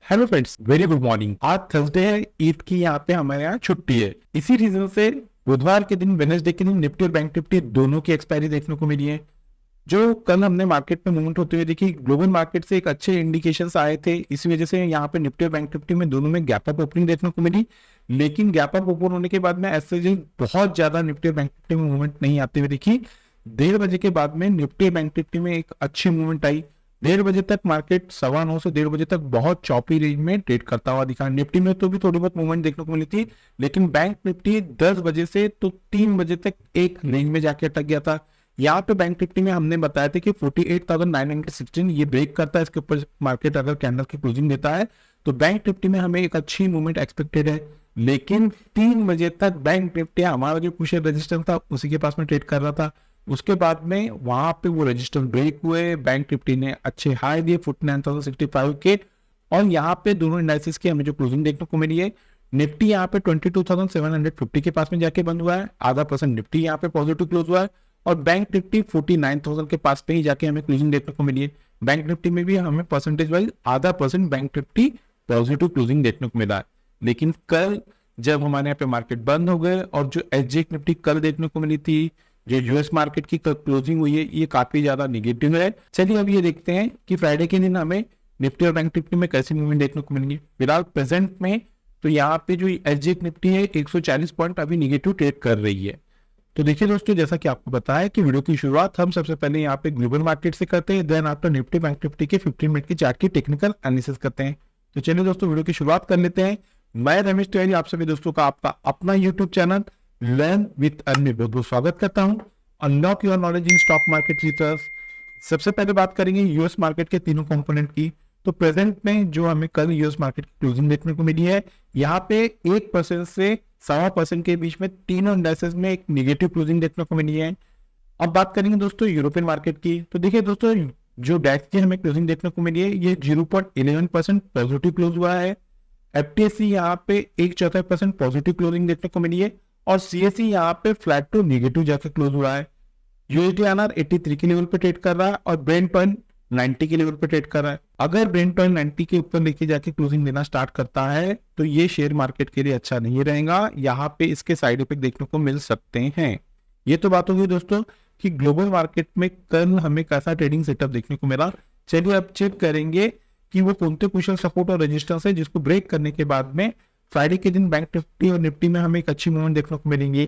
Hello friends, very good morning. आज Thursday है, ईद की यहाँ पे हमारे यहाँ छुट्टी है। इसी रीजन से बुधवार के दिन, वेडनेसडे के दिन निफ्टी और बैंक निफ्टी दोनों की एक्सपायरी देखने को मिली है। जो कल हमने मार्केट में मूवमेंट होते हुए देखी, ग्लोबल मार्केट से एक अच्छे इंडिकेशंस आए थे। इसी वजह से यहाँ पे निफ्टी और बैंक निफ्टी में दोनों में गैप अप ओपनिंग देखने को मिली। लेकिन गैप अप ओपन होने के बाद में ऐसे बहुत ज्यादा निफ्टी और बैंक निफ्टी में मूवमेंट नहीं आते हुए देखी। 1:30 के बाद में निफ्टी और बैंक निफ्टी में एक अच्छी मूवमेंट आई। 1:30 तक मार्केट 9:15 से 1:30 तक बहुत चौपी रेंज में ट्रेड करता हुआ दिखा। निफ्टी में तो भी थोड़ी बहुत मूवमेंट देखने को मिली थी, लेकिन बैंक निफ्टी 10 बजे से तो 3 बजे तक एक रेंज में जाके अटक गया था। यहाँ पे बैंक निफ्टी में हमने बताया था कि 48,916 ये ब्रेक करता है, इसके ऊपर मार्केट अगर कैंडल की क्लोजिंग देता है तो बैंक निफ्टी में हमें एक अच्छी मूवमेंट एक्सपेक्टेड है। लेकिन 3 बजे तक बैंक निफ्टी हमारा जो पुश रेजिस्टेंस था उसी के पास में ट्रेड कर रहा था। उसके बाद में वहां पे वो रजिस्टर ब्रेक हुए, बैंक निफ्टी ने अच्छे हाई दिए 49,065 के। और यहाँ पे दोनों इंडाइसिस की हमें जो क्लोजिंग देखने को मिली है, निफ्टी यहाँ पे 22,750 के पास में जाके बंद हुआ है, ½ % निफ्टी यहाँ पे पॉजिटिव क्लोज हुआ है। और बैंक निफ्टी 49,000 के पास पे ही जाके हमें क्लोजिंग देखने को मिली है। बैंक निफ्टी में भी हमें percentage wise ½ % bank Nifty positive closing देखने को मिला है। लेकिन कल जब हमारे यहाँ पे मार्केट बंद हो गए और जो एसजीएक्स निफ्टी कल देखने को मिली थी, जो यूएस मार्केट की क्लोजिंग हुई है, ये काफी ज्यादा निगेटिव है। चलिए अब ये देखते हैं कि फ्राइडे के दिन हमें निफ्टी और बैंक निफ्टी में कैसी मूवमेंट देखने को मिलेंगी। फिलहाल प्रेजेंट में तो यहाँ पे जो एसजीएक्स निफ्टी है 140 पॉइंट अभी निगेटिव ट्रेड कर रही है। तो देखिए दोस्तों, जैसा कि आपको बताया कि वीडियो की शुरुआत हम सबसे पहले यहाँ पे ग्लोबल मार्केट से करते हैं, then after Nifty bank Nifty के 15 मिनट की चार्ट की टेक्निकल एनालिसिस करते हैं। तो चलिए दोस्तों, वीडियो की शुरुआत कर लेते हैं। मैं रमेश तिवारी आप सभी दोस्तों का आपका अपना YouTube channel learn with earn में बहुत बहुत स्वागत करता हूँ। Unlock your knowledge in stock market research. सबसे पहले बात करेंगे यूएस मार्केट के तीनों कंपोनेंट की। तो प्रेजेंट में जो हमें कल यूएस मार्केट की क्लोजिंग देखने को मिली है, यहाँ पे 1% से 1.25% के बीच में तीनों इंडाइसेस में एक निगेटिव क्लोजिंग देखने को मिली है। अब बात करेंगे दोस्तों यूरोपियन मार्केट की। तो देखिए दोस्तों, जो डैक्स की हमें क्लोजिंग देखने को मिली है, ये 0.11% पॉजिटिव क्लोज हुआ है। एफटीएससी यहाँ पे 1/4% पॉजिटिव क्लोजिंग देखने को मिली है। और सीएसई यहाँ पे फ्लैट टू निगेटिव जाके क्लोज हुआ है। यूएसडीआरआर 83 के लेवल पे ट्रेड कर रहा है और ब्रेंट पॉइंट 90 के लेवल पे ट्रेड कर रहा है। अगर ब्रेंट पॉइंट 90 के ऊपर लेके जाके क्लोजिंग देना स्टार्ट करता है तो ये शेयर मार्केट के लिए अच्छा नहीं रहेगा। यहाँ पे इसके साइड इफेक्ट देखने को मिल सकते हैं। ये तो बात होगी दोस्तों कि ग्लोबल मार्केट में कल हमें कैसा ट्रेडिंग सेटअप देखने को मिला। चलिए अब चेक करेंगे कि वो कौन से क्रूशियल सपोर्ट और रेजिस्टेंस है जिसको ब्रेक करने के बाद में फ्राइडे के दिन बैंक निफ्टी और निफ्टी में हमें एक अच्छी मूवमेंट देखने को मिलेंगी।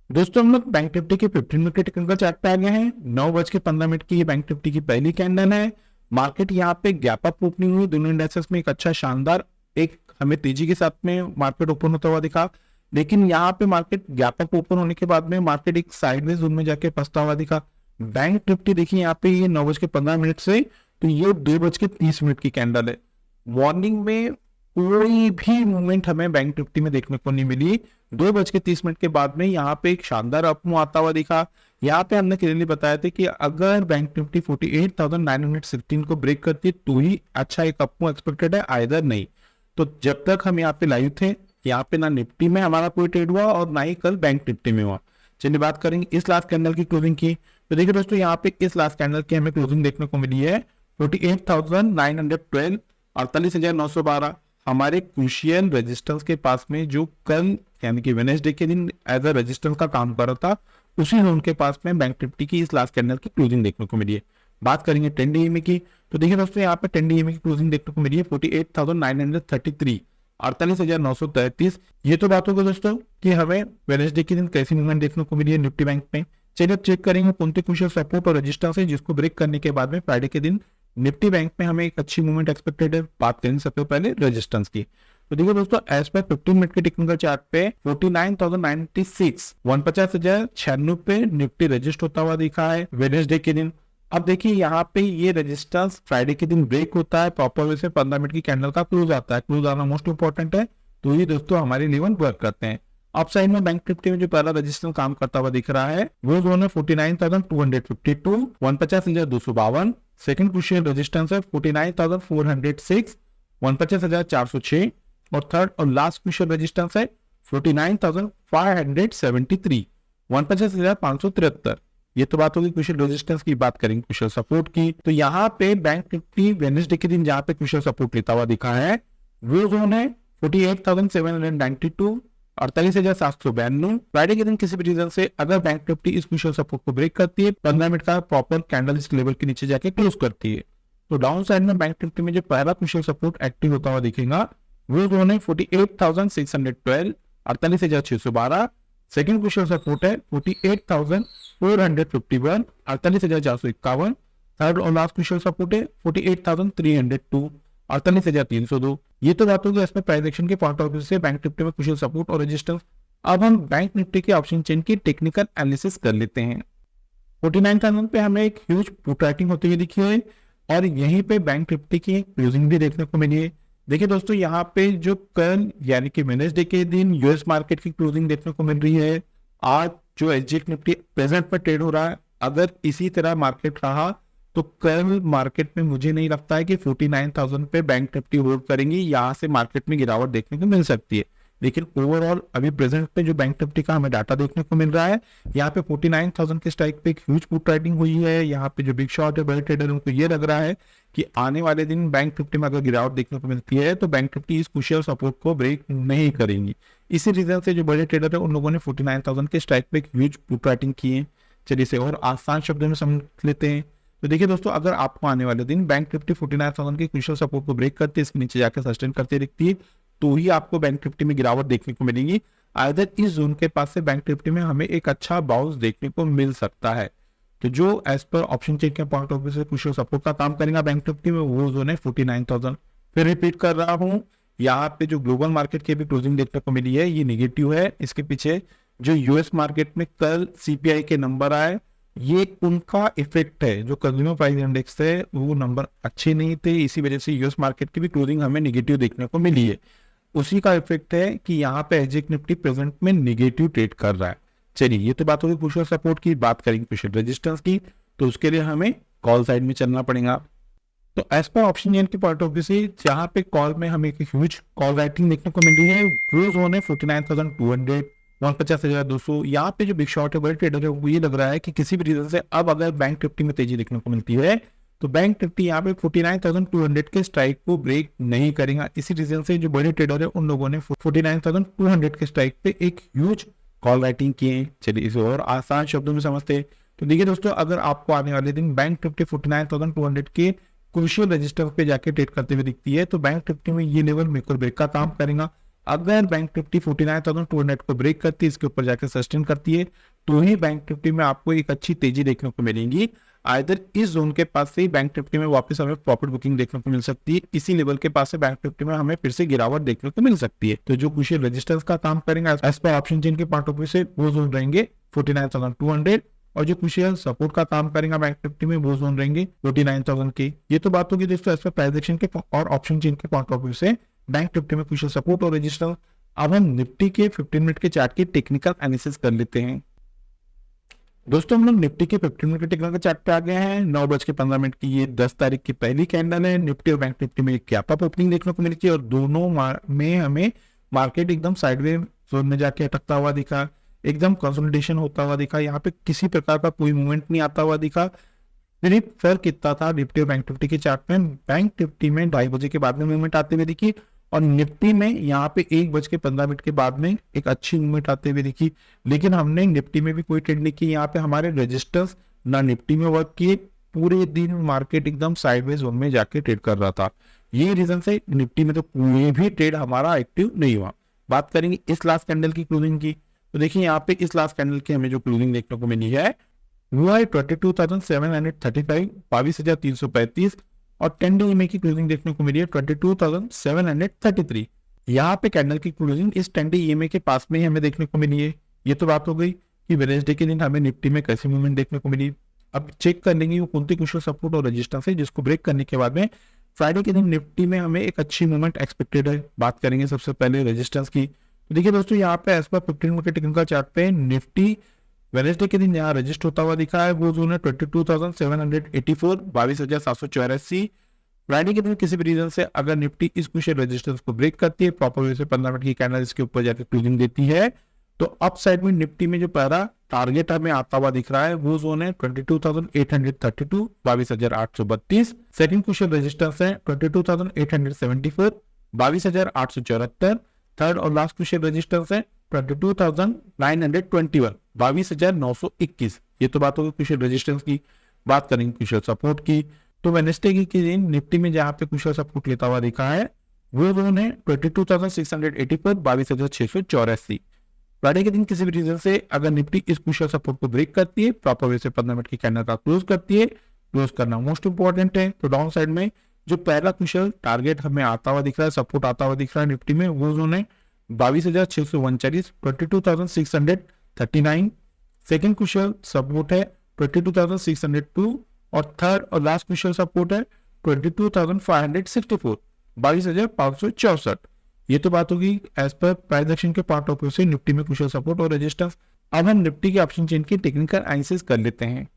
दोस्तों, हम लोग बैंक निफ्टी के 15 मिनट के टेक्निकल चार्ट पे आ गए हैं। 9:15 की ये बैंक निफ्टी की पहली कैंडल है। मार्केट यहाँ पे गैप अप ओपनिंग हुई, दोनों इंडेक्सेस में एक अच्छा शानदार एक हमें तेजी के साथ में मार्केट ओपन होता हुआ दिखा। लेकिन यहाँ पे मार्केट गैप अप ओपन होने के बाद में मार्केट एक साइडवेज जोन में जाके फंसता हुआ दिखा। बैंक निफ्टी देखिए यहाँ पे ये 9:15 से तो ये 2:30 की कैंडल है। मॉर्निंग में कोई भी मूवमेंट हमें बैंक निफ्टी में देखने को नहीं मिली। 2:30 के बाद में यहाँ पे एक शानदार अपमूव आता हुआ दिखा। यहाँ पे हमने क्लियरली बताया था कि अगर बैंक निफ्टी 48,916 को ब्रेक करती तो ही अच्छा एक अपमूव एक्सपेक्टेड है, आइदर नहीं। तो जब तक हम यहाँ पे लाइव थे, यहाँ पे ना निफ्टी में हमारा कोई ट्रेड हुआ और ना ही कल बैंक निफ्टी में हुआ। चलिए बात करेंगे इस लास्ट कैंडल की क्लोजिंग की। तो देखिए दोस्तों, यहाँ पे इस लास्ट कैंडल की हमें क्लोजिंग देखने को मिली है 48,912, 48,912 हमारे क्रूशियल रेजिस्टेंस के पास में, जो कल यानी कि वेडनेसडे के दिन एज अ रेजिस्टेंस का काम कर रहा था, उसी जोन के पास में बैंक निफ्टी की इस लास्ट कैंडल की क्लोजिंग देखने को मिली है। बात करेंगे 10 डे ईएमए की। तो देखिए दोस्तों, यहाँ पे 10 डे ईएमए की क्लोजिंग देखने को मिली है 48,933, 48,933। ये तो बात होगी दोस्तों कि हमें वेडनेसडे के दिन कैसी मूवमेंट देखने को मिली है निफ्टी बैंक में। चलिए अब चेक करेंगे कौन से क्रूशियल सपोर्ट और रेजिस्टेंस है जिसको ब्रेक करने के बाद में फ्राइडे के दिन निफ्टी बैंक में हमें एक अच्छी मूवमेंट एक्सपेक्टेड है। बात करेंगे सबसे पहले रेजिस्टेंस की। तो देखिए दोस्तों, एज पर 15 मिनट के टेक्निकल चार्ट पे 49,096, 49,096 पे निफ्टी रजिस्ट होता हुआ दिखा है वेडनेसडे के दिन। अब देखिए यहाँ पे ये रेजिस्टेंस फ्राइडे के दिन ब्रेक होता है, प्रॉपर वे से 15 मिनट की कैंडल का क्लोज आता है। क्लोज आना मोस्ट इंपॉर्टेंट है, तो ये दोस्तों हमारे लेवल वर्क करते हैं। अप साइड में बैंक निफ्टी में जो पहला रेजिस्टेंस काम करता हुआ दिख रहा है वो जोन है 49,252, 49,252। सेकंड क्रूशियल रेजिस्टेंस है 49,406, 49,406। और थर्ड और लास्ट क्रूशियल रेजिस्टेंस है 49,573, 49,573। ये तो बात होगी क्रूशियल रेजिस्टेंस की। बात करेंगे क्रूशियल सपोर्ट की, तो यहाँ पे बैंक निफ्टी वेडनेसडे के दिन जहाँ पे क्रूशियल सपोर्ट लेता हुआ दिखा है वो जोन है 48,792, 48,792। फ्राइडे के दिन किसी भी रीजन से अगर बैंक निफ्टी इस क्रूशियल सपोर्ट को ब्रेक करती है, 15 मिनट का प्रॉपर कैंडल इस लेवल के नीचे जाके क्लोज करती है, तो डाउन साइड में बैंक निफ्टी में जो पहला क्रूशियल सपोर्ट एक्टिव होता हुआ दिखेगा वो जोन है 48,612, 48,612। सेकंड क्रूशियल सपोर्ट है 48,451, 48,451। थर्ड और लास्ट क्रूशियल सपोर्ट है 48,302, 48,302। ये तो बात होगी इसमें प्राइस एक्शन के पॉइंट ऑफ व्यू से बैंक निफ्टी में क्रूशियल सपोर्ट और रेजिस्टेंस। अब हम बैंक निफ्टी के ऑप्शन चेन की टेक्निकल एनालिसिस कर लेते हैं। 49,000 पे हमें एक ह्यूज पुट राइटिंग होती हुई दिखी है और यहीं पे बैंक निफ्टी की क्लोजिंग भी देखने को मिली है। देखिए दोस्तों, यहाँ पे जो कल यानी कि वेडनेसडे के दिन यूएस मार्केट की क्लोजिंग देखने को मिल रही है। आज जो एसजीएक्स निफ्टी प्रेजेंट पर ट्रेड हो रहा है, अगर इसी तरह मार्केट रहा तो कल मार्केट में मुझे नहीं लगता है कि 49,000 पे बैंक निफ्टी होल्ड करेंगी, यहाँ से मार्केट में गिरावट देखने को मिल सकती है। लेकिन ओवरऑल अभी प्रेजेंट पे जो बैंक निफ्टी का हमें डाटा देखने को मिल रहा है, यहाँ पे 49,000 के स्ट्राइक पे एक ह्यूज पुट राइटिंग हुई है। यहाँ पे जो बिग शॉट है, बड़े ट्रेडर, उनको ये लग रहा है कि आने वाले दिन बैंक निफ्टी में अगर गिरावट देखने को मिलती है तो बैंक निफ्टी इस क्रूशियल सपोर्ट को ब्रेक नहीं करेंगी। इसी रीजन से जो बड़े ट्रेडर है उन लोगों ने 49,000 के स्ट्राइक पे एक ह्यूज पुट राइटिंग की है। चलिए इसे और आसान शब्दों में समझ लेते हैं। तो देखिए दोस्तों, अगर आपको आने वाले दिन बैंक निफ्टी 49,000 के क्रूशियल सपोर्ट को ब्रेक करते, इसके नीचे जाकर सस्टेन करते दिखती है, तो ही आपको बैंक निफ्टी में गिरावट देखने को मिलेगी। आइदर इस जोन के पास से बैंक निफ्टी में हमें एक अच्छा बाउंस देखने को मिल सकता है। तो जो एज पर ऑप्शन चेन के पॉइंट ऑफ व्यू से क्रूशियल सपोर्ट का काम करेगा बैंक निफ्टी में, वो जोन है 49,000। फिर रिपीट कर रहा हूँ, यहाँ पे जो ग्लोबल मार्केट की भी क्लोजिंग देखने को मिली है ये निगेटिव है। इसके पीछे जो यूएस मार्केट में कल सीपीआई के नंबर आए, ये उनका इफेक्ट है। जो कंज्यूमर प्राइस इंडेक्स है वो नंबर अच्छे नहीं थे, इसी वजह से यूएस मार्केट की भी क्लोजिंग हमें निगेटिव देखने को मिली है। उसी का इफेक्ट है कि यहाँ पे एसजीएक्स निफ्टी प्रेजेंट में निगेटिव ट्रेड कर रहा है। चलिए ये तो बात होगी क्रूशियल सपोर्ट की। बात करेंगे क्रूशियल रेजिस्टेंस की, तो उसके लिए हमें कॉल साइड में चलना पड़ेगा। तो एज पर ऑप्शन चेन के पॉइंट ऑफ व्यू से जहाँ पे कॉल में हमें एक ह्यूज कॉल राइटिंग देखने को मिल रही है, वो जोन है 49,200, 49,200। यहाँ पे जो बिग शॉट है, बड़े ट्रेडर है, वो ये लग रहा है कि किसी भी रीजन से अब अगर बैंक निफ्टी में तेजी देखने को मिलती है तो बैंक निफ्टी यहाँ पे 49,200 के स्ट्राइक को ब्रेक नहीं करेगा। इसी रीजन से जो बड़े ट्रेडर है उन लोगों ने 49,200 के स्ट्राइक पे एक ह्यूज कॉल राइटिंग किए। चलिए इसे और आसान शब्दों में समझते हैं। तो देखिए दोस्तों, अगर आपको आने वाले दिन बैंक निफ्टी 49,200 के क्रूशियल रजिस्टर पे जाके ट्रेड करते हुए दिखती है, तो बैंक निफ्टी में ये लेवल मेक और ब्रेक का काम करेगा। अगर बैंक निफ्टी 49,200 को ब्रेक करती है, इसके ऊपर जाकर सस्टेन करती है, तो ही बैंक निफ्टी में आपको एक अच्छी तेजी देखने को मिलेगी। आइदर इस जोन के पास से बैंक निफ्टी में वापस हमें प्रॉफिट बुकिंग देखने को मिल सकती है, इसी लेवल के पास से बैंक निफ्टी में हमें फिर से गिरावट देखने को मिल सकती है। तो जो क्रूशियल रेजिस्टेंस का काम करेंगे एज पर ऑप्शन चेन के पॉइंट ऑफ व्यू से वो जोन रहेंगे 49,200, और जो क्रूशियल सपोर्ट का काम करेगा बैंक निफ्टी में वो जोन रहेंगे 49,000 के। ये तो बात होगी दोस्तों एज पर प्राइस एक्शन के और ऑप्शन चेन के पॉइंट ऑफ व्यू से बैंक निफ्टी में क्रूशियल सपोर्ट और रेजिस्टेंस। अब हम निफ्टी के 15 मिनट के चार्ट की टेक्निकल एनालिसिस कर लेते हैं। दोस्तों हम लोग निफ्टी के 15 मिनट के टेक्निकल चार्ट पे आ गए हैं। 9:15 की ये 10 तारीख की पहली कैंडल है। निफ्टी और बैंक निफ्टी में एक गैप अप ओपनिंग देखने को मिली थी और दोनों में हमें मार्केट एकदम साइडवे जोन में जाके अटकता हुआ दिखा, एकदम कंसोलिडेशन होता हुआ दिखा। यहाँ पे किसी प्रकार का कोई मूवमेंट नहीं आता हुआ दिखा। सिर्फ फर्क इतना था निफ्टी और बैंक निफ्टी के चार्ट में, बैंक निफ्टी में 2:30 बजे के बाद में मूवमेंट आते हुए दिखी और निफ्टी में यहाँ पे 1:15 के बाद में एक अच्छी मूवमेंट आते हुए दिखी। लेकिन हमने निफ्टी में भी कोई ट्रेड नहीं की। यहाँ पे हमारे रजिस्टर्स ना निफ्टी में वर्क किए, पूरे दिन मार्केट एकदम साइडवेज जोन में जाके ट्रेड कर रहा था। ये रीजन से निफ्टी में तो कोई भी ट्रेड हमारा एक्टिव नहीं हुआ। बात करेंगे इस लास्ट कैंडल की क्लोजिंग की, तो देखिए यहाँ पे इस लास्ट कैंडल की हमें जो क्लोजिंग देखने को मिली है वो है 22,735, 22,335, और 10 डे ईएमए की क्लोजिंग देखने को मिली है 22,733। यहाँ पे कैंडल की क्लोजिंग इस 10 डे ईएमए के पास में ही हमें देखने को मिली है। ये तो बात हो गई कि वेडनेसडे के दिन हमें निफ्टी में कैसी मूवमेंट देखने को मिली। अब चेक कर लेंगे वो कौन सी क्रूशियल सपोर्ट और रेजिस्टेंस है जिसको ब्रेक करने के बाद में फ्राइडे के दिन निफ्टी में हमें एक अच्छी मूवमेंट एक्सपेक्टेड है। बात करेंगे सबसे पहले रेजिस्टेंस की। तो देखिए दोस्तों, यहाँ पे एज पर 15 मिनट के टेक्निकल चार्ट पे निफ्टी वेडनेसडे के दिन यहाँ रजिस्टर होता हुआ दिखा है, वो जोन है 22,784, 22,784। फ्राइडे के दिन किसी भी रीजन से अगर निफ्टी इस क्रूशियल रेजिस्टेंस को ब्रेक करती है, प्रॉपर वे से 15 मिनट की कैंडल इसके ऊपर जाकर क्लोजिंग देती है, तो अप साइड में निफ्टी में जो पहला टारगेट हमें आता हुआ दिख रहा है वो जोन है 22,832, 22,832। सेकंड क्रूशियल रेजिस्टेंस है 22,874, 22,874। थर्ड और लास्ट क्रूशियल रेजिस्टेंस है 22,921, 22,921। ये तो बात होगी क्रूशियल रेजिस्टेंस की। बात करेंगे क्रूशियल सपोर्ट की, तो वेडनेसडे की दिन निफ्टी में जहां पे क्रूशियल सपोर्ट लेता हुआ दिखा है वो जोन है 22,680 पर 22,684। फ्राइडे के दिन किसी भी रीजन से अगर निफ्टी इस क्रूशियल सपोर्ट को ब्रेक करती है, प्रॉपर वे से 15 मिनट की कैंडल का क्लोज करती है, क्लोज करना मोस्ट इंपॉर्टेंट है। तो डाउन साइड में जो पहला क्रूशियल टारगेट हमें आता हुआ दिख रहा है, सपोर्ट आता हुआ दिख रहा है निफ्टी में, वो जोन है 22,639, 22,639। सेकेंड क्रूशियल सपोर्ट है 22,602 और थर्ड और लास्ट क्रूशियल सपोर्ट है 22,564, 22,564। ये तो बात होगी एज पर प्राइस एक्शन के पार्ट ऑफ व्यू से निफ्टी में क्रूशियल सपोर्ट और रेजिस्टेंस। अब हम निफ्टी के ऑप्शन चेन की टेक्निकल एनालिसिस कर लेते हैं।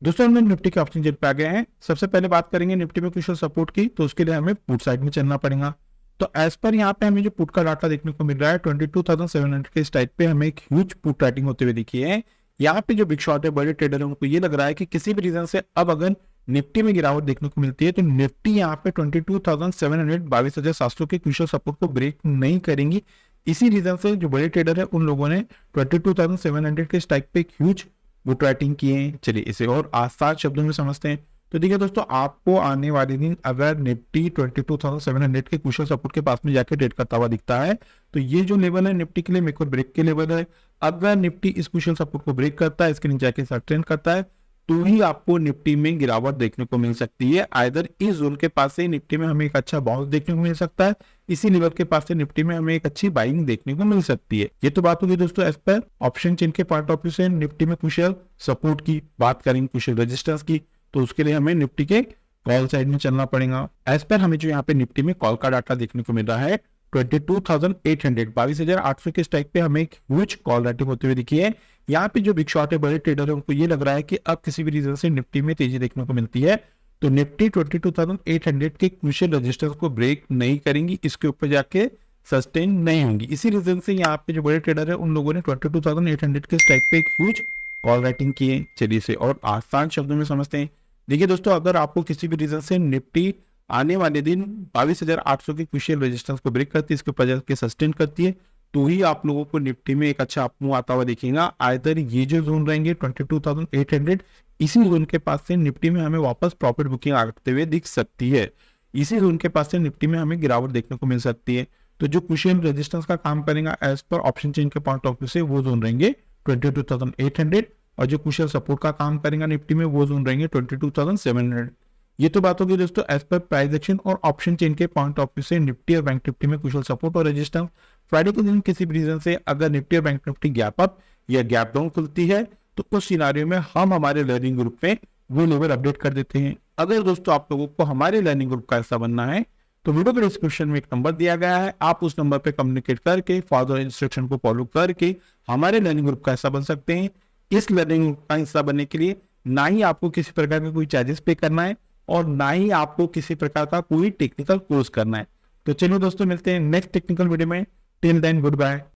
दोस्तों हम निफ्टी के ऑप्शन चेन पे आ गए हैं। सबसे पहले बात करेंगे निफ्टी में क्रूशियल सपोर्ट की, तो उसके लिए हमें पुट साइड में चलना पड़ेगा। तो एज पर यहाँ पे हमें जो पुट का डाटा देखने को मिल रहा है 22,700 के इस टाइप पे हमें एक ह्यूज पुट राइटिंग होते हुए दिखी है। यहाँ पे जो बिग शॉट है, बड़े ट्रेडर है, उनको ये लग रहा है कि किसी भी रीजन से अब अगर निफ्टी में गिरावट देखने को मिलती है तो निफ्टी यहाँ पे 22,700, 22,700 के क्रूशियल सपोर्ट को ब्रेक नहीं करेंगी। इसी रीजन से जो बड़े ट्रेडर है उन लोगों ने 22,700 के स्ट्राइक पे एक ह्यूज बुट राइटिंग किए हैं। चलिए इसे और आसान शब्दों में समझते हैं। तो देखिए दोस्तों, आपको आने वाले दिन अगर निफ्टी 22,700 के क्रूशियल सपोर्ट के पास में जाके ट्रेड करता हुआ दिखता है तो ये जो लेवल है निफ्टी के लिए मेक और ब्रेक के लेवल है। अगर निफ्टी इस क्रूशियल सपोर्ट को ब्रेक करता है, इसके नीचे जाके सस्टेन करता है, तो ही आपको निफ्टी में गिरावट देखने को मिल सकती है। आइदर इस जोन के पास से निफ्टी में हमें एक अच्छा बाउंस देखने को मिल सकता है, इसी लेवल के पास से निफ्टी में हमें एक अच्छी बाइंग देखने को मिल सकती है। ये तो बात होगी दोस्तों एज पर ऑप्शन चेन के पॉइंट ऑफ व्यू से निफ्टी में क्रूशियल सपोर्ट की। बात करेंगे क्रूशियल रेजिस्टेंस की, तो उसके लिए हमें निफ्टी के कॉल साइड में चलना पड़ेगा। एज पर हमें जो यहाँ पे निफ्टी में कॉल का डाटा देखने को मिल रहा है 22,800, 22,800 के स्ट्राइक पे हमें एक ह्यूज कॉल राइटिंग होते हुए दिखी है। यहाँ पे जो बिग शॉट है, बड़े ट्रेडर है, उनको ये लग रहा है कि अब किसी भी रीजन से निफ्टी में तेजी देखने को मिलती है तो निफ्टी 22,800 के क्रूशियल रेजिस्टेंस को ब्रेक नहीं करेंगी, इसके ऊपर जाके सस्टेन नहीं होंगी। इसी रीजन से यहाँ पे जो बड़े ट्रेडर है उन लोगों ने 22,800 के स्ट्राइक पे एक ह्यूज कॉल राइटिंग की है। चलिए इसे और आसान शब्दों में समझते हैं। देखिए दोस्तों, अगर आपको किसी भी रीजन से निफ्टी आने वाले दिन 22,800 के क्रूशियल रेजिस्टेंस को ब्रेक करती है, इसके ऊपर जाके सस्टेन करती है, तो ही आप लोगों को निफ्टी में एक अच्छा अपमूव आता हुआ दिखेगा। आइदर ये जो जोन रहेंगे 22,800, इसी जोन के पास से निफ्टी में हमें वापस प्रॉफिट बुकिंग आते हुए दिख सकती है। इसी जोन के पास से निफ्टी में हमें गिरावट देखने को मिल सकती है। तो जो क्रूशियल रेजिस्टेंस का काम करेगा एज पर ऑप्शन चेन के पॉइंट ऑफ व्यू से वो जोन रहेंगे 22,800, और जो क्रूशियल सपोर्ट का काम करेगा निफ्टी में वो जोन रहेंगे 22,700। ये तो बात होगी दोस्तों एज पर प्राइस एक्शन और ऑप्शन चेन के पॉइंट ऑफ व्यू से निफ्टी और बैंक निफ्टी में क्रूशियल सपोर्ट और रेजिस्टेंस। फ्राइडे के दिन किसी भी रीजन से अगर निफ्टी और बैंक निफ्टी गैप अप या गैप डाउन खुलती है तो उस सिनारियो में हम हमारे लर्निंग ग्रुप में वो लेवल अपडेट कर देते हैं। अगर दोस्तों आप लोगों को हमारे लर्निंग ग्रुप का हिस्सा बनना है तो वीडियो के डिस्क्रिप्शन में एक नंबर दिया गया है, आप उस नंबर पे कम्युनिकेट करके फर्दर इंस्ट्रक्शन को फॉलो करके हमारे लर्निंग ग्रुप का हिस्सा बन सकते हैं। इस लर्निंग ग्रुप का हिस्सा बनने के लिए ना ही आपको किसी प्रकार का कोई चार्जेस पे करना है और ना ही आपको किसी प्रकार का कोई टेक्निकल कोर्स करना है। तो चलिए दोस्तों, मिलते हैं नेक्स्ट टेक्निकल वीडियो में। Till then good bye.